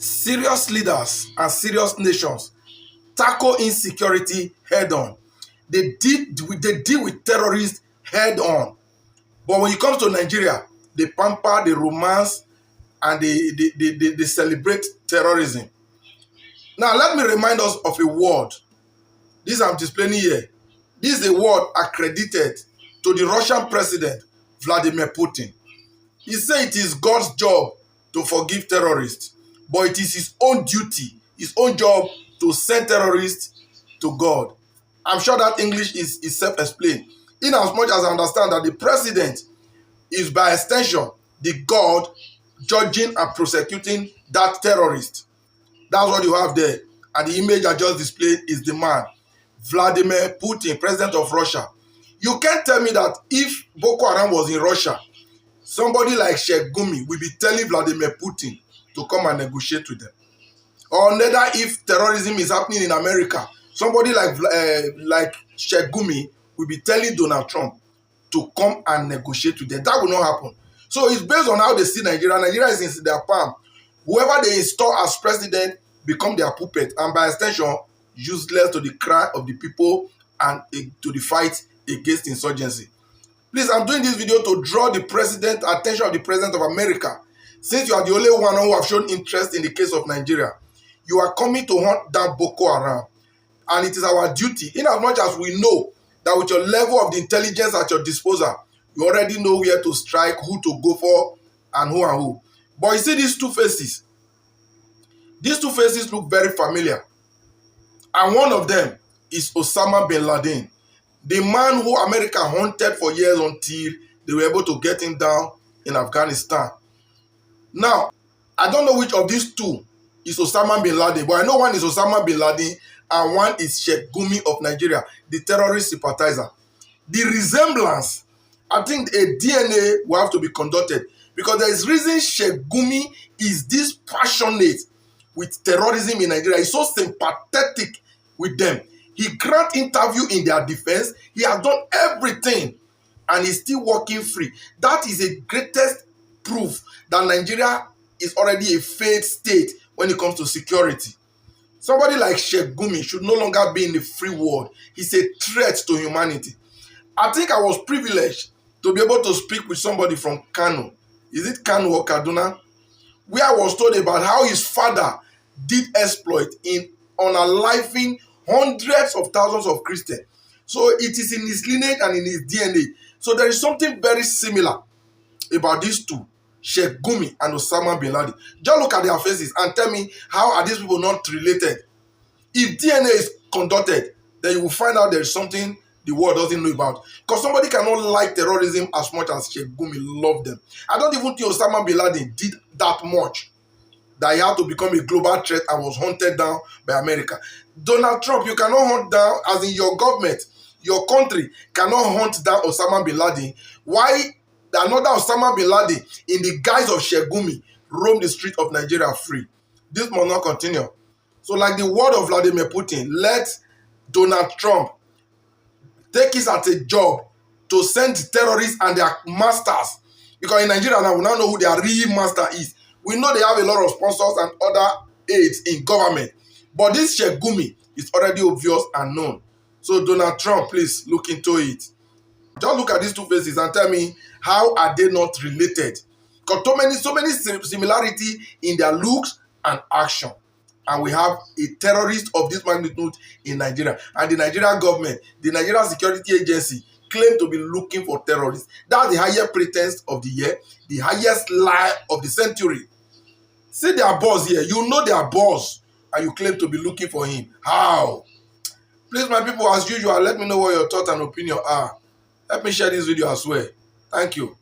Serious leaders and serious nations tackle insecurity head on. They deal with terrorists head on. But when it comes to Nigeria, they pamper, they romance, and they celebrate terrorism. Now, let me remind us of a word. This I'm displaying here. This is a word accredited to the Russian president, Vladimir Putin. He said it is God's job to forgive terrorists, but it is his own duty, his own job to send terrorists to God. I'm sure that English is self-explained. In as much as I understand that the president is by extension the God judging and prosecuting that terrorist. That's what you have there. And the image I just displayed is the man, Vladimir Putin, president of Russia. You can't tell me that if Boko Haram was in Russia, somebody like Sheikh Gumi will be telling Vladimir Putin to come and negotiate with them. Or neither if terrorism is happening in America, somebody like Sheikh Gumi will be telling Donald Trump to come and negotiate with them. That will not happen. So it's based on how they see Nigeria. Nigeria is in their palm. Whoever they install as president become their puppet, and by extension, useless to the cry of the people and to the fight against insurgency. Please, I'm doing this video to draw the attention of the president of America. Since you are the only one who have shown interest in the case of Nigeria, you are coming to hunt down Boko Haram. And it is our duty, in as much as we know that with your level of the intelligence at your disposal, you already know where to strike, who to go for, and who. But you see these two faces. These two faces look very familiar. And one of them is Osama bin Laden, the man who America hunted for years until they were able to get him down in Afghanistan. Now, I don't know which of these two is Osama bin Laden, but I know one is Osama bin Laden and one is Sheikh Gumi of Nigeria, the terrorist sympathizer. The resemblance, I think a DNA will have to be conducted, because there is reason Sheikh Gumi is this passionate with terrorism in Nigeria. He's so sympathetic with them. He grant interview in their defense. He has done everything and he's still working free. That is a greatest proof that Nigeria is already a failed state when it comes to security. Somebody like Sheikh Gumi should no longer be in the free world. He's a threat to humanity. I think I was privileged to be able to speak with somebody from Kano. Is it Kano or Kaduna? Where I was told about how his father did exploit in unaliving hundreds of thousands of Christians. So it is in his lineage and in his DNA. So there is something very similar about these two, Sheikh Gumi and Osama bin Laden. Just look at their faces and tell me, how are these people not related? If DNA is conducted, then you will find out there is something the world doesn't know about. Because somebody cannot like terrorism as much as Sheikh Gumi loved them. I don't even think Osama bin Laden did that much that he had to become a global threat and was hunted down by America. Donald Trump, you cannot hunt down, as in your government, your country cannot hunt down Osama bin Laden. Why another Osama bin Laden, in the guise of Sheikh Gumi, roam the street of Nigeria free? This must not continue. So like the word of Vladimir Putin, let Donald Trump take it as a job to send terrorists and their masters. Because in Nigeria now, we now know who their real master is. We know they have a lot of sponsors and other aides in government. But this Sheikh Gumi is already obvious and known. So Donald Trump, please look into it. Just look at these two faces and tell me, how are they not related? Because so many similarity in their looks and action. And we have a terrorist of this magnitude in Nigeria. And the Nigerian government, the Nigerian Security Agency, claim to be looking for terrorists. That's the highest pretense of the year, the highest lie of the century. See their boss here. You know their boss, and you claim to be looking for him. How? Please, my people, as usual, let me know what your thoughts and opinion are. Help me share this video as well. Thank you.